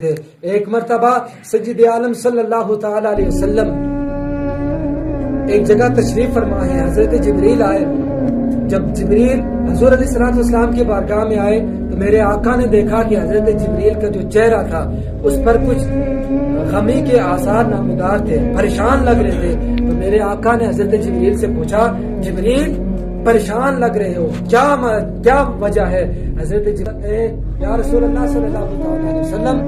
ایک مرتبہ سید عالم صلی اللہ تعالی علیہ وسلم ایک جگہ تشریف فرما ہے. حضرت جبریل آئے. جب جبریل حضور علیہ الصلوۃ والسلام کی بارگاہ میں آئے تو میرے آقا نے دیکھا کہ حضرت جبریل کا جو چہرہ تھا اس پر کچھ غمی کے آثار نمودار تھے, پریشان لگ رہے تھے. تو میرے آقا نے حضرت جبریل سے پوچھا, جبریل پریشان لگ رہے ہو, کیا وجہ ہے؟ حضرت جبریل, یا رسول اللہ صلی اللہ علیہ وسلم,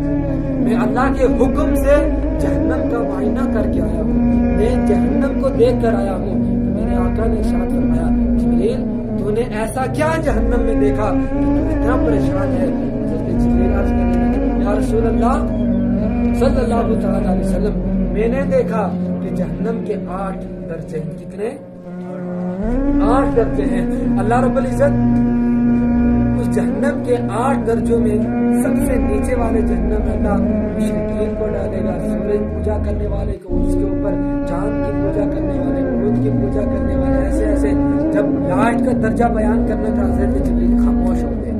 میں اللہ کے حکم سے جہنم کا معائنہ کر کے آیا ہوں, میں جہنم کو دیکھ کر آیا ہوں. تو میرے آقا نے ارشاد فرمایا, جبریل تو نے ایسا کیا جہنم میں دیکھا کہ تو اتنا پریشان ہے؟ حضرت جبریل عرض کرنے لگے, یا رسول اللہ صلی اللہ تعالی علیہ وسلم, میں نے دیکھا کہ جہنم کے 8 درجے ہیں. کتنے؟ 8 درجے ہیں. اللہ رب العزت اس جہنم کے 8 درجوں میں سب سے نیچے والے جہنم میں اللہ مشرکین کو ڈالے گا, سورج پوجا کرنے والے کو, اس کے اوپر چاند کی پوجا کرنے والے, عروج کی پوجا کرنے والے, ایسے ایسے. جب لائٹ کا درجہ بیان کرنا تھا حضرت جبریل خاموش ہو گئے.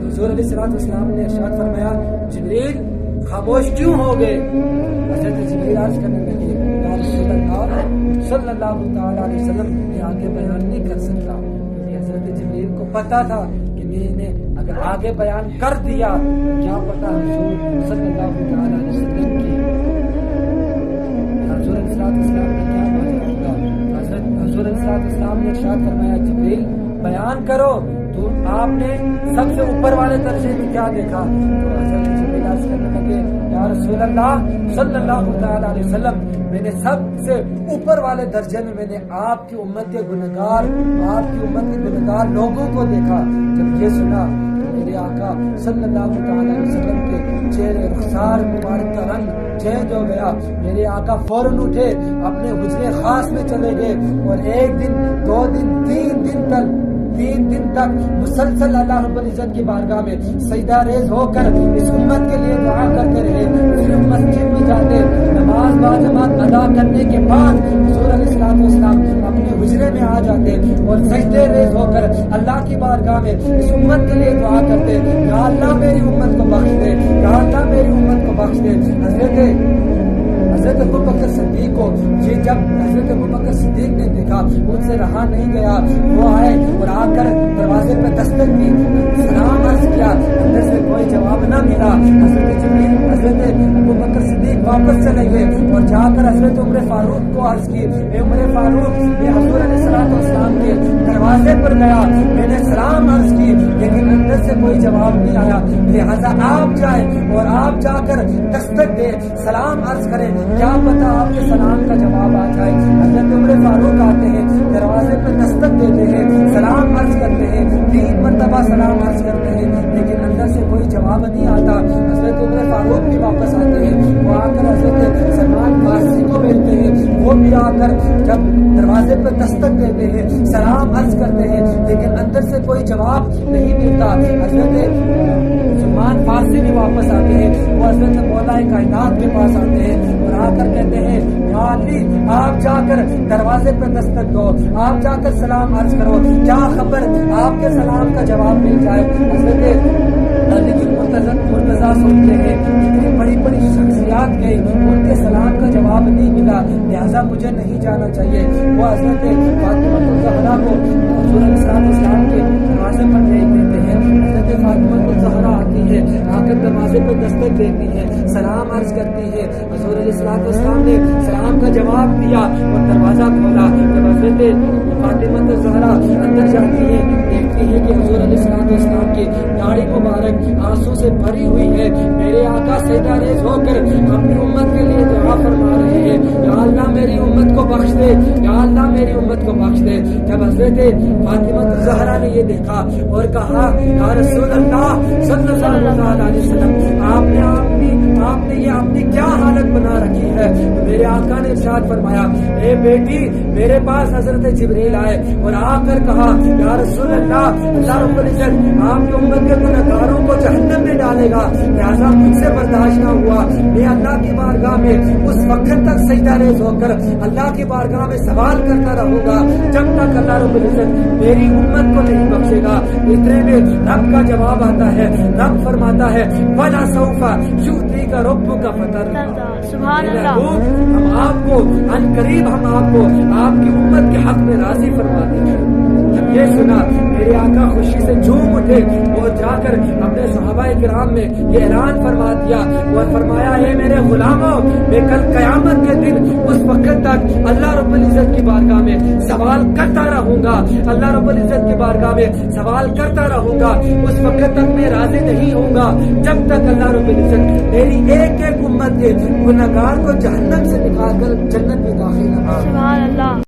حضور علیہ الصلوۃ والسلام نے ارشاد فرمایا, جبریل خاموش کیوں ہو گئے؟ حضرت جبریل عرض کرنے لگے, یا رسول اللہ صلی اللہ تعالی علیہ وسلم, یہ آگے بیان نہیں کر سکتا. کیونکہ حضرت جبریل کو پتا تھا کہ میں نے اگر آگے بیان کر دیا کیا پتا حضور صلی اللہ تعالی علیہ وسلم کی حضور علیہ السلام نے کیا ماجرا ہوگا. حضور علیہ السلام نے ارشاد فرمایا, جبریل بیان کرو, تو آپ نے سب سے اوپر والے درجے میں کیا دیکھا؟ تو حضرت جبریل عرض کرنے لگے, یا رسول اللہ صلی اللہ تعالی علیہ وسلم, میں نے سب سے اوپر والے درجے میں نے آپ کی امت کے گنہگار لوگوں کو دیکھا. جب یہ سنا میرے آقا صلی اللہ تعالی علیہ وسلم کے چہرے رخسار مبارک کا رنگ چینج ہو گیا. میرے آقا فوراً اٹھے, اپنے حجرے خاص میں چلے گئے, اور 1 دن 2 دن 3 دن تک مسلسل اللہ رب العزت کی بارگاہ میں سجدہ ریز ہو کر اس امت کے لیے دعا کرتے رہے. پھر مسجد میں جاتے, نماز باجماعت ادا کرنے کے بعد حضور علیہ السلام اپنے حجرے میں آ جاتے اور سجدے ریز ہو کر اللہ کی بارگاہ میں اس امت کے لیے دعا کرتے, یا اللہ میری امت کو بخش دے, یا اللہ میری امت کو بخش دے. حضرت ابوبکر صدیق کو جب حضرت ابوبکر صدیق نے دیکھا, ان سے رہا نہیں گیا, وہ آئے اور آ کر دروازے پہ دستک دی, سلام عرض کیا, اندر سے کوئی جواب نہ ملا. حضرت ابوبکر صدیق واپس چلے گئے اور جا کر حضرت عمر فاروق کو عرض کی, اے عمر فاروق, میں حضور علیہ السلام کے دروازے پر گیا, میں نے سلام عرض کی, لیکن اندر سے کوئی جواب نہیں آیا, لہذا آپ جائیں اور آپ جا کر دستک دے, سلام عرض کریں, کیا پتا آپ کے سلام کا جواب آ جائے. حضرت عمر فاروق آتے ہیں, دروازے پہ دستک دیتے ہیں, سلام عرض کرتے ہیں, 3 مرتبہ سلام عرض کرتے ہیں, لیکن اندر سے کوئی جواب نہیں آتا. حضرت عمر فاروق بھی واپس آتے ہیں, وہ آ کر حضرت سلمان فارسی کو ملتے ہیں, وہ بھی آ کر جب دروازے پہ دستک دیتے ہیں, سلام عرض کرتے ہیں, لیکن اندر سے کوئی جواب نہیں ملتا. حضرت سلمان فارسی بھی واپس آتے ہیں, وہ حضرت مولا کائنات کے پاس آتے ہیں اور آ کر کہتے ہیں, یا علی, آپ جا کر دروازے پہ دستک دو, آپ جا کر سلام عرض کرو, کیا خبر آپ کے سلام کا جواب مل جائے. حضرت مرتضیٰ سنتے ہیں, اتنی بڑی بڑی شخصیات گئی, ان کے سلام کا جواب نہیں ملا, لہذا مجھے نہیں جانا چاہیے. وہ حضرت فاطمہ الزہرا کو حضور علیہ السلام کے دروازے پر بھیج دیتے ہیں. حضرت فاطمہ الزہرا آتی ہے, آ کر دروازے پہ دستک دیتی ہے, سلام عرض کرتی ہے. حضور علیہ السلام نے سلام کا جواب دیا اور دروازہ کھولا. جب حضرت فاطمہ الزہرا اندر جاتی ہے, دیکھتی ہے کہ حضور علیہ السلام کی داڑھی مبارک آنسو سے بھری ہوئی ہے. میرے آقا سجدہ ریز ہو کر اپنی امت کے لیے دعا فرما رہے ہیں, یا اللہ میری امت کو بخش دے, یا اللہ میری امت کو بخش دے. جب حضرت فاطمہ الزہرا نے یہ دیکھا اور کہا, یا رسول اللہ صلی اللہ علیہ وسلم, آپ نے یہ اپنی کیا حالت بنا رکھی ہے. میرے میرے آقا نے ارشاد فرمایا اے بیٹی میرے پاس حضرت جبریل آئے اور آ کر کہا یا رسول اللہ اللہ رب العزت آپ کی امت کے گنہگاروں کو جہنم میں ڈالے گا، لہٰذا مجھ سے برداشت نہ ہوا، میں اللہ کی بارگاہ میں اس وقت تک سجدہ ریز ہو کر اللہ کی بارگاہ میں سوال کرتا رہوں گا جب تک اللہ رب العزت میری امت کو نہیں بخشے گا۔ اتنے میں رب کا جواب آتا ہے، رب فرماتا ہے وَلَا سَوْفَ يُؤْتِيكَ رَبُّكَ فَتَرْضَىٰ، سبحان اللہ، ہم آپ کو ان قریب ہم آپ کو آپ کی امت کے حق میں راضی فرما دیں گے۔ جب یہ سنا میرے آقا خوشی سے جھوم اٹھے اور جا کر اپنے صحابہ کرام میں یہ اعلان فرما دیا اور فرمایا اے میرے غلاموں میں کل قیامت کے دن اس وقت تک اللہ رب العزت کی بارگاہ میں سوال کرتا رہوں گا، اللہ رب العزت کی بارگاہ میں سوال کرتا رہوں گا، اس وقت تک میں راضی نہیں ہوں گا جب تک اللہ رب العزت میری ایک ایک امت کے گنہگار کو جہنم سے نکال کر جنت میں داخل نہ سبحان اللہ۔